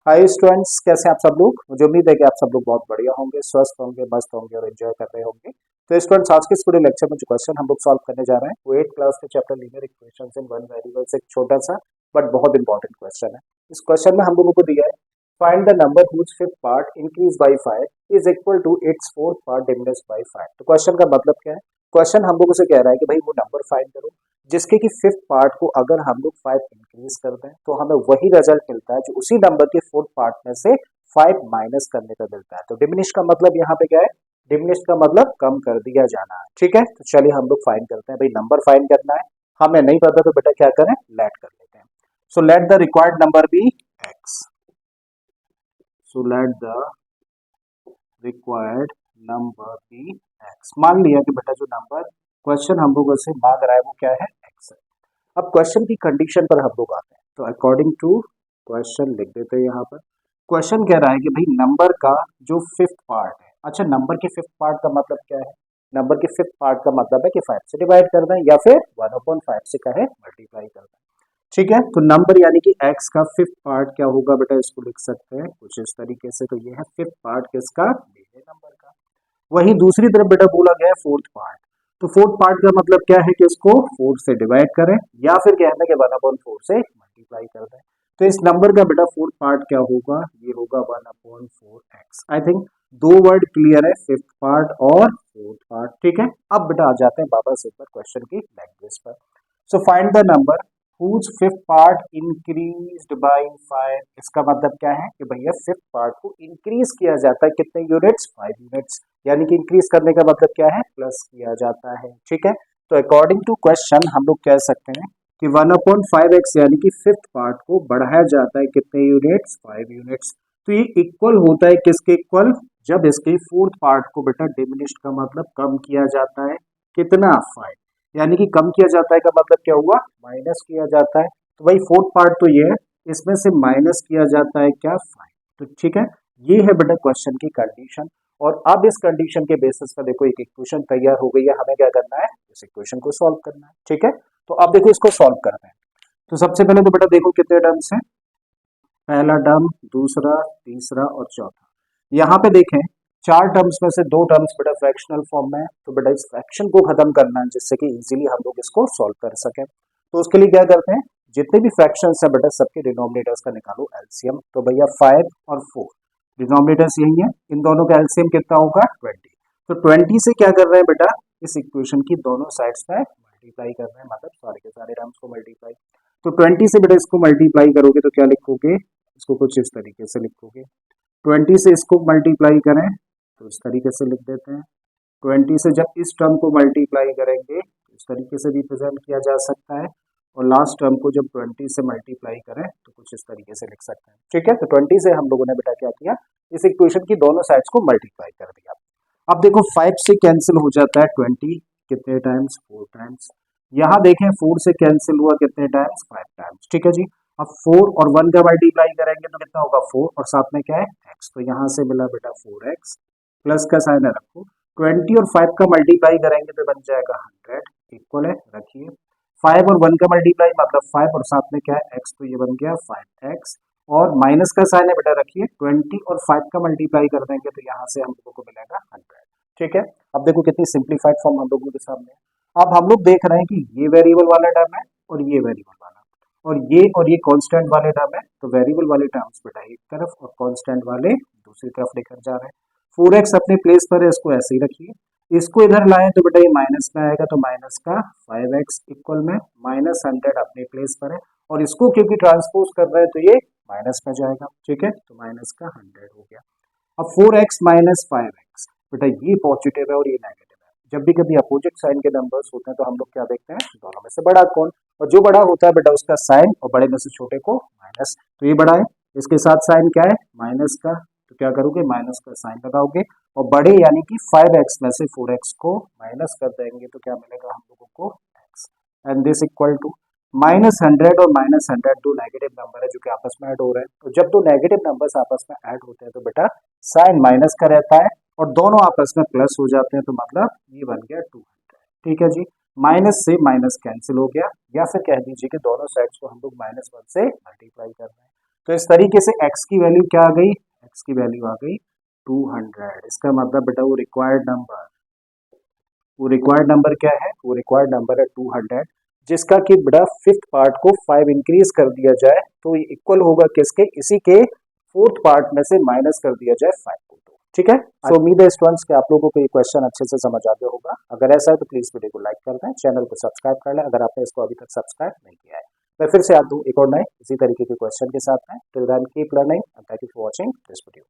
Hi students, कैसे हैं आप सब लोग। मुझे उम्मीद है कि आप सब लोग बहुत बढ़िया होंगे, स्वस्थ होंगे, मस्त होंगे और एंजॉय कर रहे होंगे। तो स्टूडेंट्स, आज के इस पूरे लेक्चर में जो क्वेश्चन हम लोग सॉल्व करने जा रहे हैं वो 8th क्लास के chapter linear equations in one variable से एक छोटा सा बट बहुत इंपॉर्टेंट क्वेश्चन है। इस क्वेश्चन में हम लोगों को दिया है find the number whose fifth part increase by 5 is equal to its fourth part diminish by 5। तो क्वेश्चन का मतलब क्या है? क्वेश्चन हम लोगों से कह रहा है कि भाई वो नंबर फाइंड करो जिसके कि फिफ्थ पार्ट को अगर हम लोग 5 इंक्रीज कर दें तो हमें वही रिजल्ट मिलता है जो उसी नंबर के फोर्थ पार्ट में से 5 माइनस करने का मिलता है। तो डिमिनिश का मतलब यहाँ पे क्या है? डिमिनिश का मतलब कम कर दिया जाना है। ठीक है, तो चलिए हम लोग फाइंड करते हैं। भाई नंबर फाइंड करना है, हमें नहीं पता तो बेटा क्या करें, लेट कर लेते हैं। So let the required number be x. So let the required number be x. मान लिया कि बेटा जो नंबर क्वेश्चन हम लोगों से मांग रहा है वो क्या है, एक्स है। अब क्वेश्चन की कंडीशन पर हम लोग आते हैं, तो अकॉर्डिंग टू क्वेश्चन लिख देते हैं यहाँ पर। क्वेश्चन कह रहा है कि भाई नंबर का जो फिफ्थ पार्ट है, अच्छा नंबर के फिफ्थ पार्ट का मतलब क्या है? नंबर के फिफ्थ पार्ट का मतलब है कि 5 से डिवाइड कर दें या फिर 1/5 से कहे मल्टीप्लाई कर दें। ठीक है, तो नंबर यानी कि x का फिफ्थ पार्ट क्या होगा बेटा, इसको लिख सकते हैं कुछ इस तरीके से। तो ये है फिफ्थ पार्ट किसका, मेरे नंबर का। वहीं दूसरी तरफ बेटा बोला गया है फोर्थ पार्ट। तो फोर्थ पार्ट का मतलब क्या है कि इसको 4 से डिवाइड करें या फिर कहना है कि 1/4 से मल्टीप्लाई कर दें। तो इस नंबर का बेटा फोर्थ पार्ट क्या होगा, ये होगा 1/4x। आई थिंक दो वर्ड क्लियर है, फिफ्थ पार्ट और फोर्थ पार्ट। ठीक है, अब बेटा आ जाते हैं वापस एक बार क्वेश्चन की लैंग्वेज पर। So find the number whose fifth part increased by 5। इसका मतलब क्या है कि भैया फिफ्थ पार्ट को इंक्रीज किया जाता है कितने यूनिट्स, 5 यूनिट्स। यानी कि इंक्रीज करने का मतलब क्या है, प्लस किया जाता है। ठीक है, तो अकॉर्डिंग टू क्वेश्चन हम लोग कह सकते हैं कि 1/5x यानी कि फिफ्थ पार्ट को बढ़ाया जाता है कितने यूनिट्स, 5 यूनिट्स। तो ये इक्वल होता है किसके इक्वल, जब इसके फोर्थ पार्ट को बेटा डिमिनिश्ड का मतलब कम किया जाता है कितना, 5। यानी कि कम किया जाता है का मतलब क्या हुआ, माइनस किया जाता है। तो भाई फोर्थ पार्ट तो ये है, इसमें से माइनस किया जाता है क्या, 5। तो ठीक है, ये है बेटा क्वेश्चन की कंडीशन। और अब इस कंडीशन के बेसिस पर देखो एक इक्वेशन तैयार हो गई है, हमें क्या करना है, इस इक्वेशन को सॉल्व करना है। ठीक है, तो अब देखो इसको सॉल्व करते हैं। तो सबसे पहले तो बेटा देखो कितने टर्म्स हैं, पहला टर्म, दूसरा, तीसरा और चौथा। यहाँ पे देखें चार टर्म्स में से दो टर्म्स बेटा फ्रैक्शनल फॉर्म में है। तो बेटा इस फ्रैक्शन को खत्म करना है जिससे कि इजीली हम लोग इसको सॉल्व कर सकें। तो उसके लिए क्या करते हैं, जितने भी फ्रैक्शंस हैं बेटा सबके डिनोमिनेटर्स का निकालो एलसीएम। तो भैया 5 और 4 डिनोमिनेटर्स यही है, इन दोनों का एलसीएम कितना होगा, 20। तो 20 से क्या कर रहे हैं बेटा, इस इक्वेशन की दोनों साइड्स में मल्टीप्लाई कर रहे हैं, मतलब सारे के सारे टर्म्स को मल्टीप्लाई। तो 20 से बेटा इसको मल्टीप्लाई करोगे तो क्या लिखोगे, इसको कुछ इस तरीके से लिखोगे। 20 से इसको मल्टीप्लाई करें तो इस तरीके से लिख देते हैं। 20 से जब इस टर्म को मल्टीप्लाई करेंगे तो इस तरीके से रिप्रेजेंट किया जा सकता है। और लास्ट टर्म को जब 20 से मल्टीप्लाई करें तो कुछ इस तरीके से लिख सकते हैं। ठीक है, तो 20 से हम लोगों ने बेटा क्या किया, इस इक्वेशन की दोनों साइड्स को मल्टीप्लाई कर दिया। अब देखो 5 से कैंसिल हो जाता है 20 कितने टाइम्स, 4 टाइम्स। यहाँ देखें 4 से कैंसिल हुआ कितने टाइम्स, 5 टाइम्स। ठीक है जी, अब 4 और 1 का मल्टीप्लाई करेंगे तो कितना होगा, 4 और साथ में क्या है, x। तो यहाँ से मिला बेटा 4x, प्लस का साइन रखो। 20 और 5 का मल्टीप्लाई करेंगे तो बन जाएगा 100, इक्वल है, रखिए। 5 और 1 का मल्टीप्लाई मतलब 5 और साथ में क्या है, x। तो ये बन गया 5x और माइनस का साइन है बेटा, रखिए। 20 और 5 का मल्टीप्लाई कर देंगे तो यहाँ से हम लोगों को मिलेगा 100। ठीक है, अब देखो कितनी सिंप्लीफाइड फॉर्म हम लोगों के सामने है। अब हम लोग देख रहे हैं कि ये वेरिएबल वाला टर्म है और ये वेरिएबल वाला, और ये कांस्टेंट वाले टर्म है। तो वेरिएबल वाले टर्म्स बेटा एक तरफ और कांस्टेंट वाले दूसरी तरफ लेकर जा रहे हैं। 4x अपने प्लेस पर है, इसको ऐसे ही रखिए। इसको इधर लाएं तो बेटा ये माइनस में आएगा, तो माइनस का 5x इक्वल में माइनस 100 अपने प्लेस पर है। और इसको क्योंकि ट्रांसपोज कर रहे हैं तो ये माइनस में जाएगा। ठीक है, तो माइनस का 100 हो गया। अब 4x माइनस 5x, बेटा ये पॉजिटिव है और ये नेगेटिव है। जब भी कभी अपोजिट साइन के नंबर्स होते हैं तो हम लोग क्या देखते हैं, दोनों में से बड़ा कौन, और जो बड़ा होता है बेटा उसका साइन, और बड़े में से छोटे को माइनस। तो ये बड़ा है, इसके साथ साइन क्या है, माइनस का। तो क्या करोगे, माइनस का साइन लगाओगे। और बड़े यानी कि 5x में से 4x को माइनस कर देंगे तो क्या मिलेगा हम लोगों को, x। And this equal to -100 और -100 दो नेगेटिव नंबर है जो कि आपस में ऐड हो रहे हैं। तो जब दो नेगेटिव नंबर्स आपस में ऐड होते हैं तो बेटा साइन माइनस का रहता है और दोनों आपस में प्लस हो जाते हैं। तो मतलब ये बन गया 200। ठीक है जी, माइनस से माइनस कैंसिल हो गया, या फिर कह दीजिए कि दोनों साइड्स को हम लोग -1 से मल्टीप्लाई कर रहे हैं। तो इस तरीके से x की वैल्यू क्या आ गई, x की वैल्यू आ गई 200। इसका मतलब बेटा वो रिक्वायर्ड नंबर क्या है, वो रिक्वायर्ड नंबर है 200, जिसका कि बेटा फिफ्थ पार्ट को 5 इंक्रीज कर दिया जाए तो ये इक्वल होगा किसके, इसी के फोर्थ पार्ट में से माइनस कर दिया जाए 5 को। ठीक है, तो उम्मीद है स्टूडेंट्स कि आप लोगों को ये क्वेश्चन अच्छे से समझ आ गया होगा। अगर ऐसा है तो प्लीज वीडियो को लाइक कर दें, चैनल को सब्सक्राइब कर लें अगर आपने इसको अभी तक सब्सक्राइब नहीं किया है। मैं फिर से आ दूं एक और नए इसी तरीके के क्वेश्चन के साथ में। Till then keep learning and thank you for watching this video.